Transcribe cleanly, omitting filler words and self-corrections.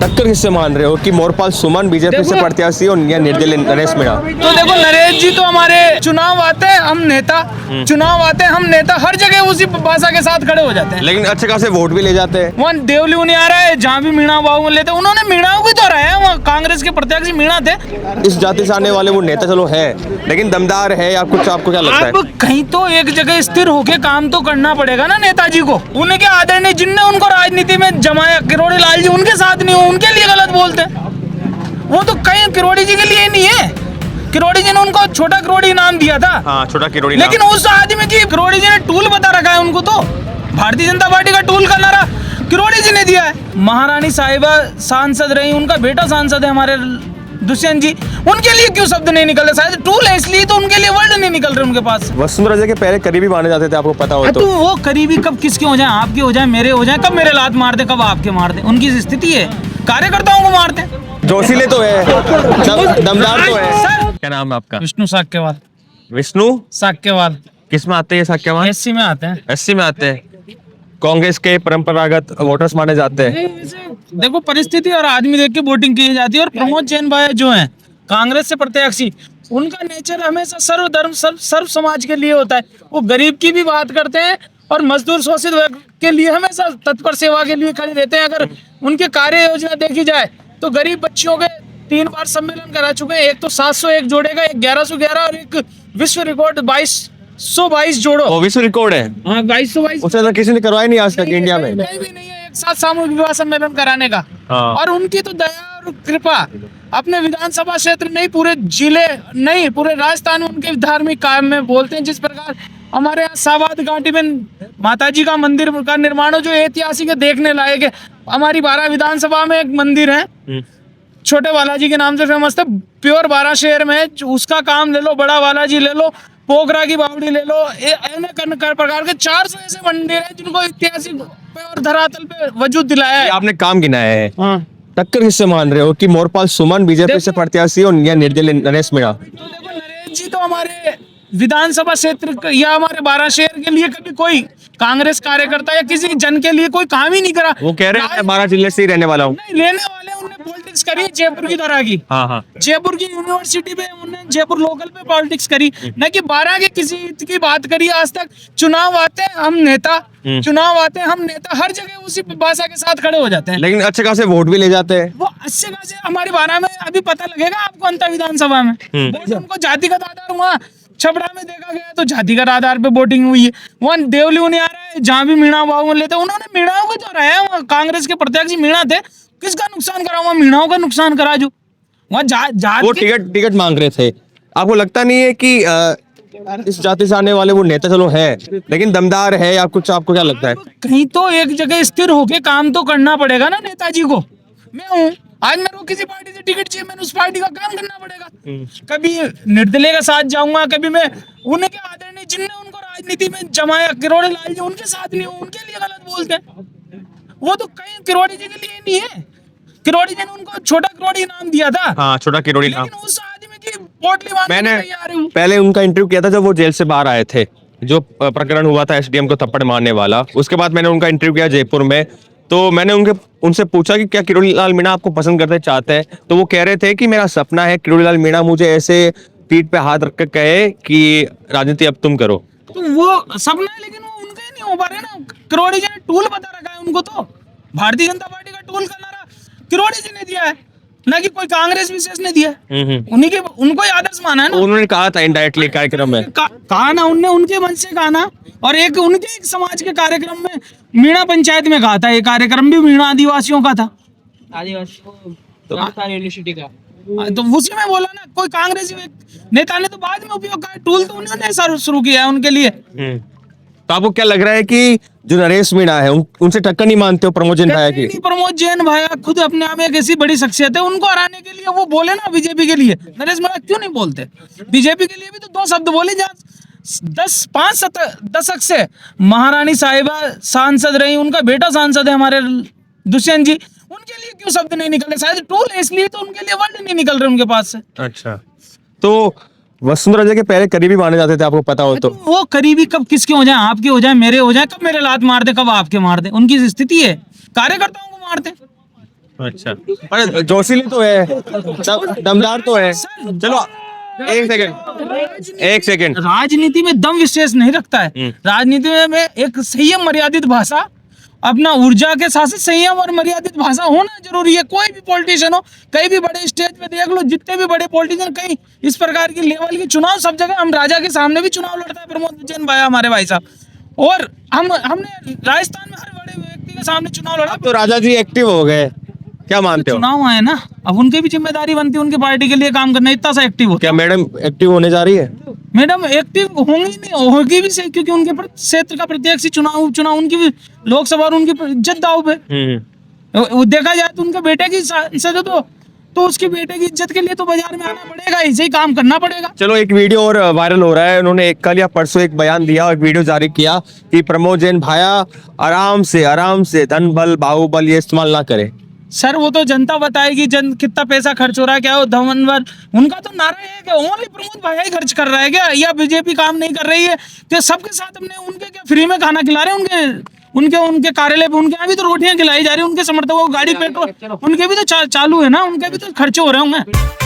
टक्कर किससे मान रहे हो कि मोरपाल सुमन बीजेपी से प्रत्याशी और या निर्दलीय नरेश मीणा? तो देखो नरेश जी तो हमारे चुनाव आते हैं हम नेता, चुनाव आते हैं हम नेता हर जगह उसी भाषा के साथ खड़े हो जाते हैं। लेकिन अच्छे खासे वोट भी ले जाते हैं। वहाँ देवली नहीं आ रहा है, जहाँ भी मीणा बाबू लेते उन्होंने मीणाओं की तो रहा है, वहाँ कांग्रेस के प्रत्याशी मीणा थे। इस जाति से आने वाले वो नेता चलो है, लेकिन दमदार है या कुछ आपको क्या लगता है? अब कहीं तो एक जगह स्थिर होके काम तो करना पड़ेगा ना नेताजी को। उन्हें क्या आदरणीय जिनने उनको राजनीति में जमाया, किरोड़ी लाल जी उनके साथ नहीं हो, उनके लिए गलत बोलते हैं। वो तो कहीं किरोड़ी जी के लिए नहीं है, किरोड़ी जी ने उनको छोटा किरोड़ी नाम दिया था। हाँ, छोटा किरोड़ी। लेकिन उस आदमी की किरोड़ी जी ने टूल बता रखा है उनको, तो भारतीय जनता पार्टी का टूल का नारा किरोड़ी जी ने दिया है। महारानी साहिबा सांसद रही, उनका बेटा सांसद है हमारे दुष्यंत जी, उनके लिए क्यों शब्द नहीं निकल रहे? शायद टूल है इसलिए तो उनके लिए वर्ड नहीं निकल रहे उनके पास। वसुंधरा जी के पहले करीबी माने जाते थे, आपको पता हो तो वो करीबी कब किसके हो जाए, आपके हो जाए, मेरे हो जाए, कब मेरे लात मार दे, कब आपके मार दे, उनकी स्थिति है। कार्यकर्ताओं को मारते हैं। जोशीले तो है, दमदार तो है। सर क्या नाम है आपका? विष्णु साक्यवाल। विष्णु साक्यवाल किस में आते हैं? साक्यवान एससी में आते हैं। 80 में आते हैं। कांग्रेस के परंपरागत वोटर्स माने जाते हैं। देखो परिस्थिति और आदमी देख के वोटिंग की जाती है। और प्रमोद जैन भाई जो हैं कांग्रेस से प्रत्याशी, उनका नेचर हमेशा सर्वधर्म सर्व समाज के लिए होता है। वो गरीब की भी बात करते हैं और मजदूर शोषित वर्ग के लिए हमेशा तत्पर सेवा के लिए खड़े रहते हैं। अगर उनके कार्य योजना देखी जाए तो गरीब बच्चियों के 3 बार सम्मेलन करा चुके हैं। एक तो 701 जोड़ेगा, एक 1111 और एक विश्व रिकॉर्ड 2222 जोड़ो। वो विश्व रिकॉर्ड है। हाँ 2222 उसे तो किसी ने करवाया नहीं आज तक इंडिया में। नहीं भी नहीं है एक साथ सामूहिक विवाह सम्मेलन कराने का। हाँ। और उनकी तो दया और कृपा अपने विधानसभा क्षेत्र नहीं, पूरे जिले नहीं, पूरे राजस्थान में उनके धार्मिक काम में बोलते हैं। जिस प्रकार हमारे यहाँ साबाद घाटी में माताजी का मंदिर का निर्माण हो, जो ऐतिहासिक है, देखने लायक है। हमारी 12 विधानसभा में एक मंदिर है छोटे बालाजी के नाम से फेमस था, प्योर 12 शहर में, उसका काम ले लो, बड़ा बालाजी ले लो, पोखरा की बावड़ी ले लो, प्रकार के 400 ऐसे मंदिर हैं जिनको ऐतिहासिक पे और धरातल पे वजूद दिलाया है। आपने काम गिनाया है। हाँ। टक्कर किससे मान रहे हो कि मोरपाल सुमन बीजेपी से प्रत्याशी और या निर्दलीय नरेश मीणा? तो देखो नरेश जी तो हमारे विधानसभा क्षेत्र या हमारे 12 शहर के लिए कभी कोई कांग्रेस कार्यकर्ता या किसी जन के लिए कोई काम ही नहीं करा। वो कह रहे हैं मैं 12 जिले से ही रहने वाला हूँ। नहीं, लेने वाले उन्होंने पॉलिटिक्स करी जयपुर की तरह की। हाँ हाँ। जयपुर की यूनिवर्सिटी पे उन्होंने जयपुर लोकल पे पॉलिटिक्स करी, न कि 12 के किसी की बात करी आज तक। चुनाव आते हैं हम नेता, चुनाव आते हैं हम नेता हर जगह उसी भाषा के साथ खड़े हो जाते हैं। लेकिन अच्छे खासे वोट भी ले जाते हैं। वो अच्छे खासे हमारे 12 में अभी पता लगेगा आपको अंतर विधानसभा में वोट उनको जातिगत आधार, वहाँ छपड़ा में देखा गया तो जातिगत आधार पे वोटिंग हुई है। वहाँ देवली नहीं आ रहा है, जहाँ भी मीणा बाबू लेते उन्होंने मीणाओं को तो रहा है, वहाँ कांग्रेस के प्रत्याशी मीणा थे, किसका नुकसान करा? वहाँ मीणाओं का नुकसान करा जो वहाँ वो टिकट मांग रहे थे। आपको लगता नहीं है कि इस जाति से आने वाले वो नेता चलो है, लेकिन दमदार है या कुछ आपको क्या लगता है? कहीं तो एक जगह स्थिर होके काम तो करना पड़ेगा ना नेताजी को। मैं हूँ, आज मेरे को किसी पार्टी से टिकट चाहिए, मैंने उस पार्टी का काम करना पड़ेगा। कभी निर्दलीय का साथ जाऊंगा, कभी मैं उन्हें क्या आदरणीय जिनने उनको राजनीति में जमाया, किरोड़ी लाल जी उनके साथ नहीं हूँ, उनके लिए गलत बोलते हैं। वो तो कहीं किरोड़ी जी के लिए नहीं है, किरोड़ी जी ने उनको छोटा किरोड़ी नाम दिया था। हाँ, छोटा किरोड़ी नाम। लेकिन उस आदमी की पोटली बांधने मैंने के लिए आ रही हूँ। पहले उनका इंटरव्यू किया था जब वो जेल से बाहर आए थे, जो प्रकरण हुआ था एसडीएम को थप्पड़ मारने वाला। उसके बाद मैंने उनका इंटरव्यू किया जयपुर में, तो मैंने उनसे पूछा कि क्या किरोड़ी लाल मीणा आपको पसंद करते चाहते हैं? तो वो कह रहे थे कि मेरा सपना है किरोड़ी लाल मीणा मुझे ऐसे पीठ पे हाथ रख कर कहे कि राजनीति अब तुम करो। तो वो सपना है, लेकिन वो उनका ही नहीं हो पा रहा है ना। किरोड़ी जी ने टूल बता रखा है उनको, तो भारतीय जनता पार्टी का टूल का नारा किरोड़ी जी ने दिया है, ना कि कोई कांग्रेस विशेष ने दिया है। उन्हीं के उनको ही आदर्श माना है ना। उन्होंने कहा था इनडायरेक्टली कार्यक्रम में, कहा ना उनने, उनके मन से कहा ना। और एक उनके एक समाज के कार्यक्रम में मीणा पंचायत में कहा था, ये कार्यक्रम भी मीणा आदिवासियों का था, आदिवासी यूनिवर्सिटी का। तो उसी में बोला ना, कोई कांग्रेसी नेता ने तो बाद में उपयोग किया, टूल तो उन्होंने शुरू किया है उनके लिए। तो आपको क्या लग रहा है कि जो नरेश मीणा है उनसे टक्कर नहीं मानते हो प्रमोद जैन भाई की? प्रमोद जैन भाई खुद अपने आप में एक ऐसी बड़ी शख्सियत है, उनको हराने के लिए वो बोले ना बीजेपी के लिए। नरेश मीणा क्यों नहीं बोलते? बीजेपी के लिए भी तो 2 शब्द बोले, जहाँ 5 दशक से महारानी साहिबा सांसद रही, उनका बेटा सांसद है हमारे दुष्यंत जी, उनके लिए क्यों शब्द नहीं निकले? शायद टूल है इसलिए तो उनके लिए वर्ड नहीं निकल रहे उनके पास से। अच्छा, तो वसुंधरा जी के पहले करीबी माने जाते थे, आपको पता हो तो? वो करीबी कब किसके हो जाए, आपके हो जाए, मेरे हो जाए, कब मेरे लात मार दे, कब आपके मार दे, उनकी स्थिति है। कार्यकर्ताओं को मारते। अच्छा, पर जोशीली तो है, दमदार तो है। चलो एक सेकंड। राजनीति में दम विशेष नहीं रखता है। राजनीति में एक संयम मर्यादित भाषा, अपना ऊर्जा के साथ संयम और मर्यादित भाषा होना जरूरी है। कोई भी पॉलिटिशियन हो, कहीं भी बड़े स्टेज पे देख लो, जितने भी बड़े पॉलिटिशियन, कहीं इस प्रकार की लेवल की चुनाव सब जगह, हम राजा के सामने भी चुनाव लड़ता है प्रमोद विजयन भाई हमारे भाई साहब, और हमने राजस्थान में हर बड़े व्यक्ति के सामने चुनाव लड़ा। तो राजा जी एक्टिव हो गए, क्या मानते हो? चुनाव आए ना, अब उनकी भी जिम्मेदारी बनती है उनकी पार्टी के लिए काम करना, इतना सा एक्टिव हो। क्या मैडम एक्टिव होने जा रही है? मैडम एक्टिव होंगी नहीं, होगी भी सही, क्योंकि उनके क्षेत्र का प्रत्यक्ष चुनाव उनकी भी लोकसभा और उनकी इज्जत दाव पे। वो देखा जाए तो उनके बेटे की सांसद तो उसके बेटे की इज्जत के लिए तो बाजार में आना पड़ेगा, ऐसे ही काम करना पड़ेगा। चलो एक वीडियो और वायरल हो रहा है, उन्होंने एक कल या परसों एक बयान दिया, एक वीडियो जारी किया कि प्रमोद जैन भाया आराम से धन बल बाहुबल ये इस्तेमाल ना करे। सर वो तो जनता बताएगी, कितना पैसा खर्च हो रहा है, क्या हो धमनवर, उनका तो नारा है कि ओनली प्रमोद भाई ही खर्च कर रहा है क्या, या बीजेपी काम नहीं कर रही है? तो सबके साथ हमने उनके क्या फ्री में खाना खिला रहे हैं? उनके कार्यालय पे उनके यहाँ भी तो रोटियां खिलाई जा रही है, उनके समर्थकों को गाड़ी पेट्रोल उनके भी तो चालू है ना, उनके भी तो खर्चे हो रहे होंगे।